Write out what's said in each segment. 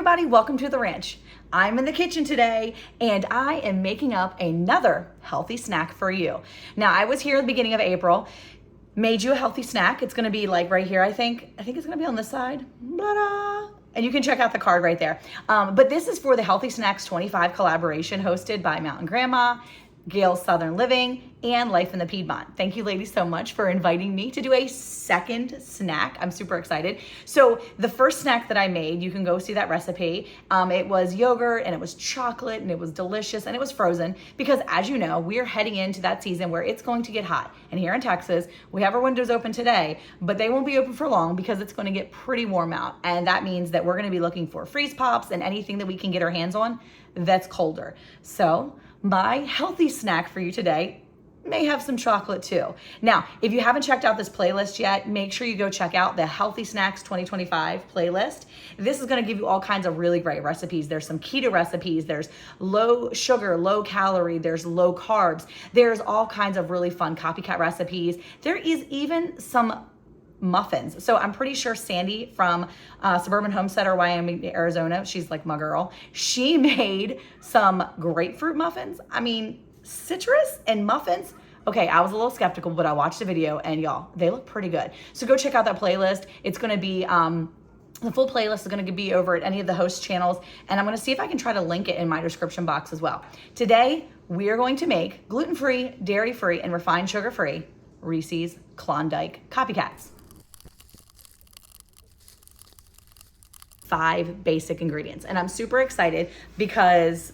everybody, welcome to the ranch. I'm in the kitchen today and I am making up another healthy snack for you. Now, I was here at the beginning of April, made you a healthy snack. It's gonna be like right here, I think it's gonna be on this side. Ta-da! And you can check out the card right there. But this is for the Healthy Snacks 25 collaboration hosted by Mountain Grandma, Gail's Southern Living, and Life in the Piedmont. Thank you ladies so much for inviting me to do a second snack. I'm super excited. So the first snack that I made, you can go see that recipe. It was yogurt and it was chocolate and it was delicious and it was frozen because, as you know, we're heading into that season where it's going to get hot. And here in Texas, we have our windows open today, but they won't be open for long because it's going to get pretty warm out. And that means that we're going to be looking for freeze pops and anything that we can get our hands on that's colder. So my healthy snack for you today may have some chocolate too. Now, if you haven't checked out this playlist yet, make sure you go check out the Healthy Snacks 2025 playlist. This is gonna give you all kinds of really great recipes. There's some keto recipes, there's low sugar, low calorie, there's low carbs, there's all kinds of really fun copycat recipes. There is even some muffins. So I'm pretty sure Sandy from Suburban Homesteader, Wyoming, Arizona, she's like my girl. She made some grapefruit muffins. I mean, citrus and muffins. Okay, I was a little skeptical, but I watched the video and y'all, they look pretty good. So go check out that playlist. It's gonna be, the full playlist is gonna be over at any of the host channels, and I'm gonna see if I can try to link it in my description box as well. Today, we are going to make gluten-free, dairy-free, and refined sugar-free Reese's Klondike Copycats. 5 basic ingredients. And I'm super excited because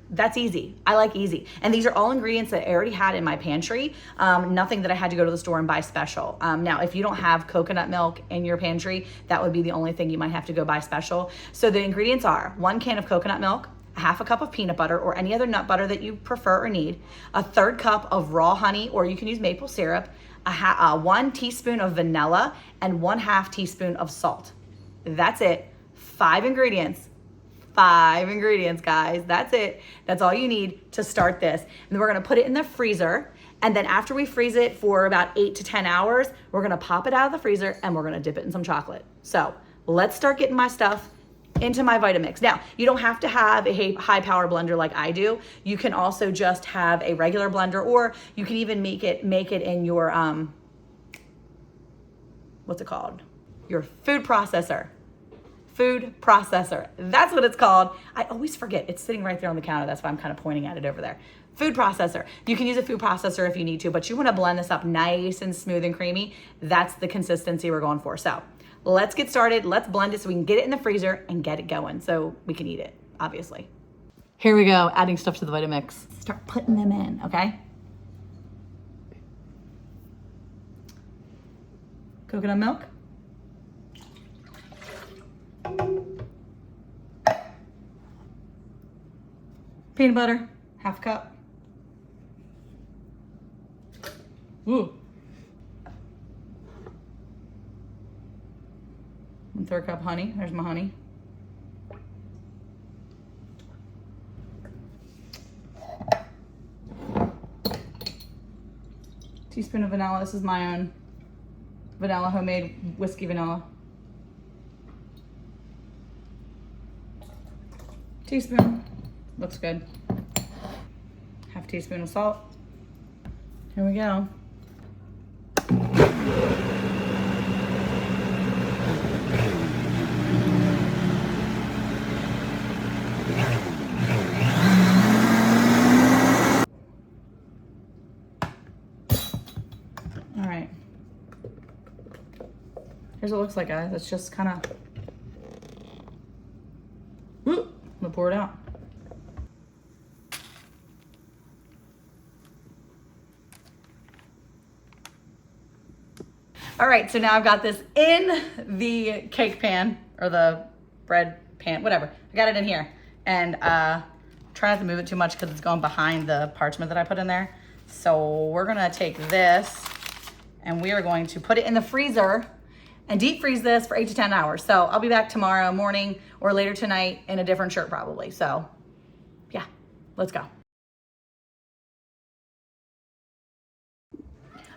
that's easy. I like easy. And these are all ingredients that I already had in my pantry. Nothing that I had to go to the store and buy special. Now, if you don't have coconut milk in your pantry, that would be the only thing you might have to go buy special. So the ingredients are 1 can of coconut milk, half a cup of peanut butter or any other nut butter that you prefer or need, a 1/3 cup of raw honey, or you can use maple syrup, 1 teaspoon of vanilla, and 1/2 teaspoon of salt. That's it. 5 ingredients, guys. That's it. That's all you need to start this. And then we're gonna put it in the freezer. And then after we freeze it for about 8 to 10 hours, we're gonna pop it out of the freezer and we're gonna dip it in some chocolate. So let's start getting my stuff into my Vitamix. Now, you don't have to have a high power blender like I do. You can also just have a regular blender, or you can even make it in your, what's it called? Your food processor. Food processor. That's what it's called. I always forget. It's sitting right there on the counter. That's why I'm kind of pointing at it over there. Food processor. You can use a food processor if you need to, but you want to blend this up nice and smooth and creamy. That's the consistency we're going for. So let's get started. Let's blend it so we can get it in the freezer and get it going so we can eat it, obviously. Here we go, adding stuff to the Vitamix. Start putting them in, okay? Coconut milk. Peanut butter, 1/2 cup. Ooh. 1/3 cup honey. There's my honey. Teaspoon of vanilla. This is my own vanilla, homemade whiskey vanilla. Teaspoon. Looks good. 1/2 teaspoon of salt. Here we go. All right. Here's what it looks like, guys. It's just kind of, I'm gonna pour it out. All right, so now I've got this in the cake pan or the bread pan, whatever. I got it in here, and try not to move it too much because it's going behind the parchment that I put in there. So we're gonna take this and we are going to put it in the freezer and deep freeze this for 8 to 10 hours. So I'll be back tomorrow morning or later tonight in a different shirt probably. So yeah, let's go.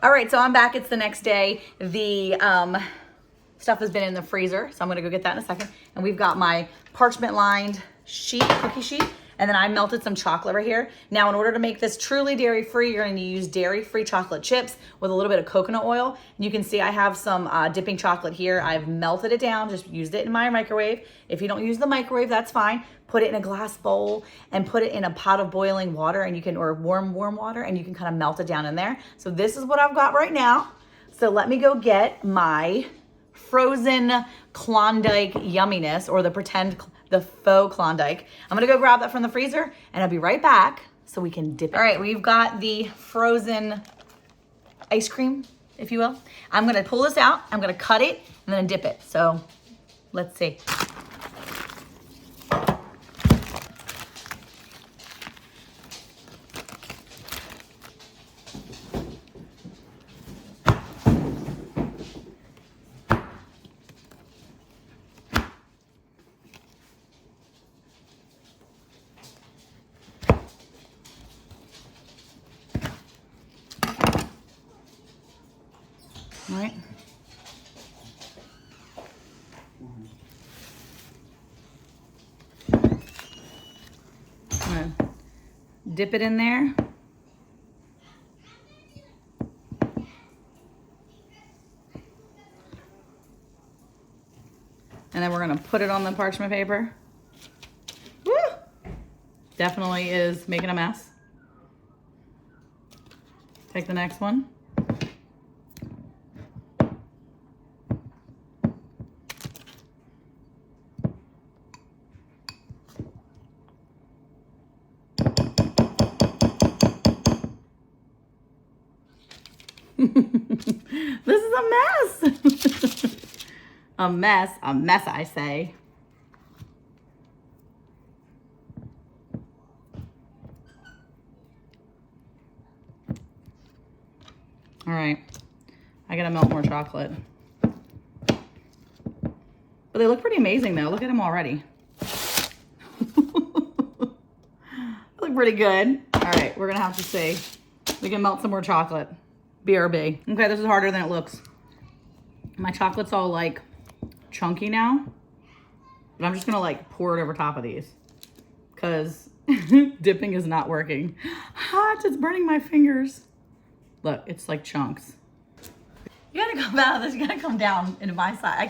All right, so I'm back. It's the next day. The stuff has been in the freezer, so I'm gonna go get that in a second. And we've got my parchment lined sheet, cookie sheet, and then I melted some chocolate right here. Now, in order to make this truly dairy-free, you're gonna use dairy-free chocolate chips with a little bit of coconut oil. And you can see I have some dipping chocolate here. I've melted it down, just used it in my microwave. If you don't use the microwave, that's fine. Put it in a glass bowl and put it in a pot of boiling water, and you can, or warm water, and you can kind of melt it down in there. So this is what I've got right now. So let me go get my frozen Klondike yumminess, or the faux Klondike. I'm gonna go grab that from the freezer, and I'll be right back so we can dip it. All right, we've got the frozen ice cream, if you will. I'm gonna pull this out, I'm gonna cut it, and then dip it. So let's see. All right. I'm gonna dip it in there. And then we're gonna put it on the parchment paper. Woo! Definitely is making a mess. Take the next one. This is a mess. a mess, I say. All right, I gotta melt more chocolate. But they look pretty amazing though. Look at them already. Look pretty good. All right, we're gonna have to see. We can melt some more chocolate. BRB. Okay, this is harder than it looks. My chocolate's all like chunky now, but I'm just gonna like pour it over top of these because dipping is not working. Hot, it's burning my fingers. Look, it's like chunks. You gotta come out of this, you gotta come down into my side. I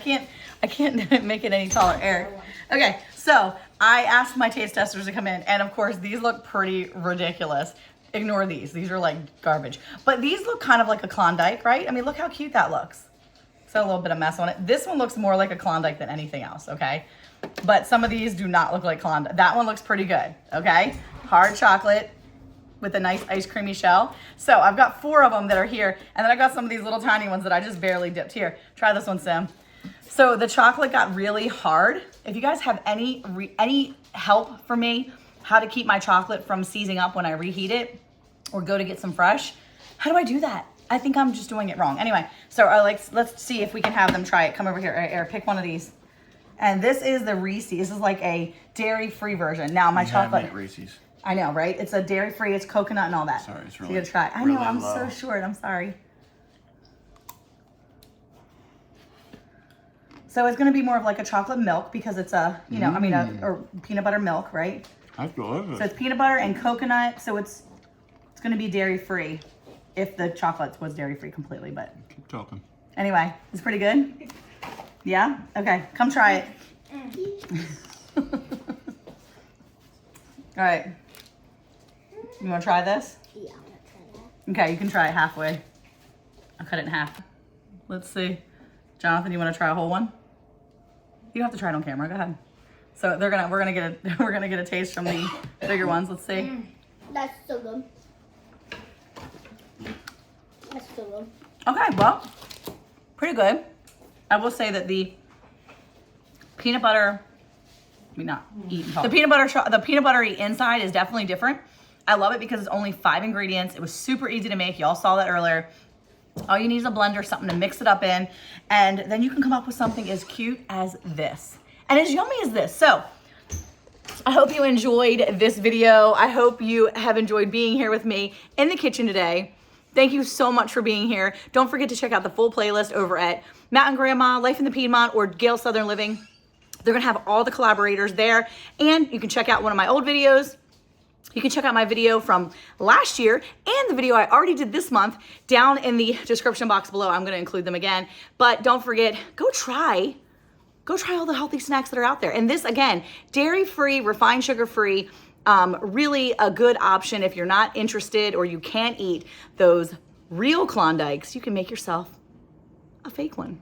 can't make it any taller, Eric. Okay, so I asked my taste testers to come in, and of course these look pretty ridiculous. Ignore these are like garbage. But these look kind of like a Klondike, right? I mean, look how cute that looks. So a little bit of mess on it. This one looks more like a Klondike than anything else, okay? But some of these do not look like Klondike. That one looks pretty good, okay? Hard chocolate with a nice ice creamy shell. So I've got 4 of them that are here, and then I got some of these little tiny ones that I just barely dipped. Here, try this one, Sim. So the chocolate got really hard. If you guys have any help for me, how to keep my chocolate from seizing up when I reheat it or go to get some fresh, how do I do that? I think I'm just doing it wrong. Anyway, so let's see if we can have them try it. Come over here, Eric, pick one of these. And this is the Reese's. This is like a dairy-free version. Now my chocolate. Reese's. I know, right? It's a dairy-free, it's coconut and all that. Sorry, it's really, so you gotta try. I know, I'm so short, I'm sorry. So it's gonna be more of like a chocolate milk because it's a, you know, I mean, or peanut butter milk, right? That's delicious. So it's peanut butter and coconut, so it's gonna be dairy-free if the chocolate was dairy-free completely, but. Keep talking. Anyway, it's pretty good? Yeah? Okay, come try it. All right. You wanna try this? Yeah, I'm gonna try that. Okay, you can try it halfway. I'll cut it in half. Let's see. Jonathan, you wanna try a whole one? You don't have to try it on camera, go ahead. So we're gonna get a taste from the bigger ones. Let's see. That's so good. That's so good. Okay, well, pretty good. I will say that the peanut butter, the peanut buttery inside is definitely different. I love it because it's only 5 ingredients. It was super easy to make. Y'all saw that earlier. All you need is a blender, something to mix it up in, and then you can come up with something as cute as this and as yummy as this. So I hope you enjoyed this video. I hope you have enjoyed being here with me in the kitchen today. Thank you so much for being here. Don't forget to check out the full playlist over at Matt and Grandma, Life in the Piedmont, or Gale Southern Living. They're gonna have all the collaborators there, and you can check out one of my old videos. You can check out my video from last year and the video I already did this month down in the description box below. I'm gonna include them again, but don't forget, go try all the healthy snacks that are out there. And this, again, dairy-free, refined sugar-free, really a good option if you're not interested or you can't eat those real Klondikes. You can make yourself a fake one.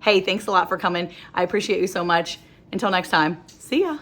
Hey, thanks a lot for coming. I appreciate you so much. Until next time, see ya.